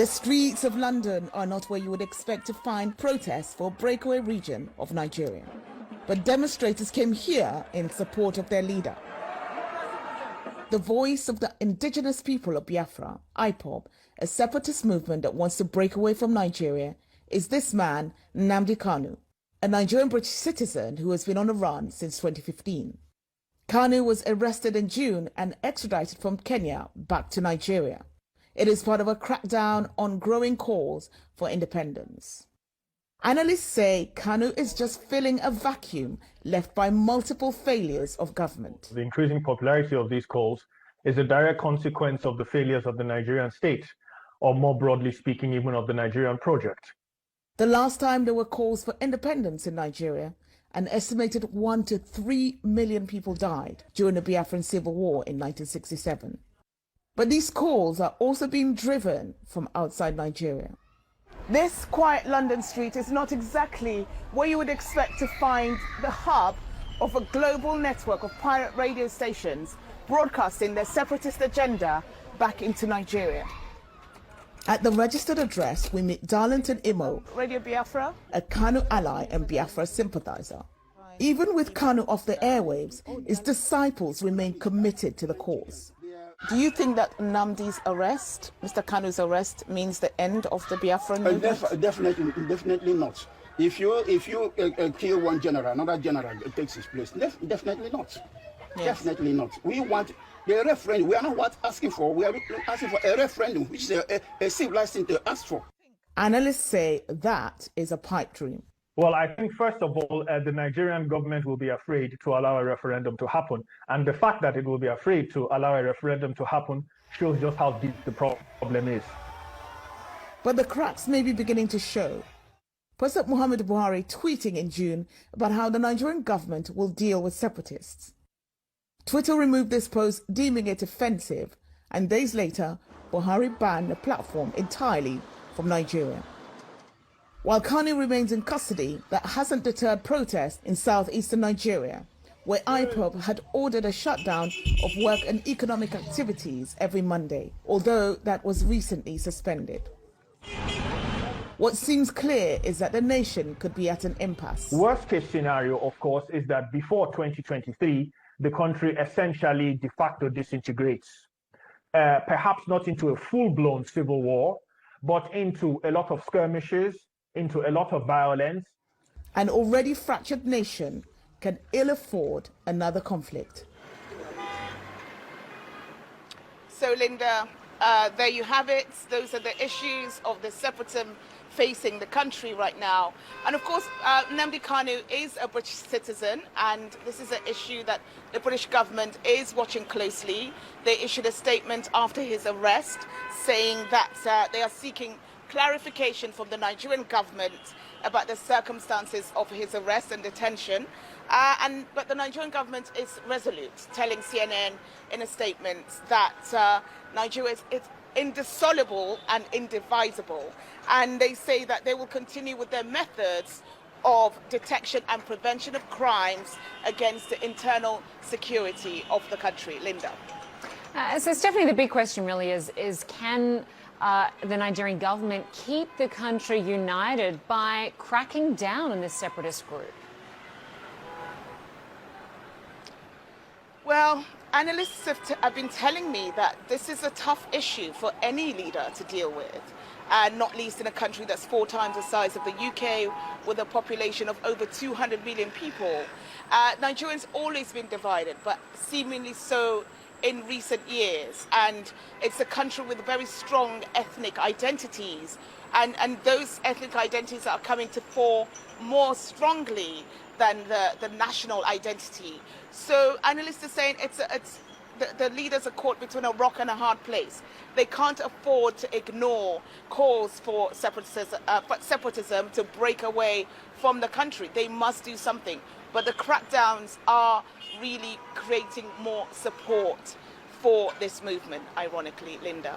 The streets of London are not where you would expect to find protests for a breakaway region of Nigeria. But demonstrators came here in support of their leader. The voice of the indigenous people of Biafra, IPOB, a separatist movement that wants to break away from Nigeria, is this man, Nnamdi Kanu, a Nigerian British citizen who has been on the run since 2015. Kanu was arrested in June and extradited from Kenya back to Nigeria. It is part of a crackdown on growing calls for independence. Analysts say Kanu is just filling a vacuum left by multiple failures of government. The increasing popularity of these calls is a direct consequence of the failures of the Nigerian state, or more broadly speaking, even of the Nigerian project. The last time there were calls for independence in Nigeria, an estimated 1 to 3 million people died during the Biafran Civil War in 1967. But these calls are also being driven from outside Nigeria. This quiet London street is not exactly where you would expect to find the hub of a global network of pirate radio stations broadcasting their separatist agenda back into Nigeria. At the registered address, we meet Darlington Imo, Radio Biafra, a Kanu ally and Biafra sympathizer. Even with Kanu off the airwaves, his disciples remain committed to the cause. Do you think that Nnamdi's arrest, Mr. Kanu's arrest, means the end of the Biafran movement? Definitely not. If you kill one general, another general takes his place. Definitely not. Yes. Definitely not. We want the referendum. We are not asking for. We are asking for a referendum, which is a civilized thing to ask for. Analysts say that is a pipe dream. Well, I think, first of all, the Nigerian government will be afraid to allow a referendum to happen. And the fact that it will be afraid to allow a referendum to happen shows just how deep the problem is. But the cracks may be beginning to show. President Muhammadu Buhari tweeting in June about how the Nigerian government will deal with separatists. Twitter removed this post, deeming it offensive, and days later, Buhari banned the platform entirely from Nigeria. While Kanu remains in custody, that hasn't deterred protests in southeastern Nigeria, where IPOB had ordered a shutdown of work and economic activities every Monday, although that was recently suspended. What seems clear is that the nation could be at an impasse. Worst case scenario, of course, is that before 2023, the country essentially de facto disintegrates. Perhaps not into a full-blown civil war, but into a lot of skirmishes, into a lot of violence. An already fractured nation can ill afford another conflict. So, Linda, there you have it. Those are the issues of the separatism facing the country right now. And of course, Nnamdi Kanu is a British citizen, and this is an issue that the British government is watching closely. They issued a statement after his arrest saying that they are seeking clarification from the Nigerian government about the circumstances of his arrest and detention. But the Nigerian government is resolute, telling CNN in a statement that Nigeria is indissoluble and indivisible. And they say that they will continue with their methods of detection and prevention of crimes against the internal security of the country. Linda. So Stephanie, the big question really is can the Nigerian government keep the country united by cracking down on this separatist group? Well, analysts have been telling me that this is a tough issue for any leader to deal with, and not least in a country that's 4 times the size of the UK, with a population of over 200 million people. Nigerians always been divided, but seemingly so in recent years, and it's a country with very strong ethnic identities, and those ethnic identities are coming to fore more strongly than the national identity. So analysts are saying the leaders are caught between a rock and a hard place. They can't afford to ignore calls for separatism to break away from the country. They must do something. But the crackdowns are really creating more support for this movement, ironically, Linda.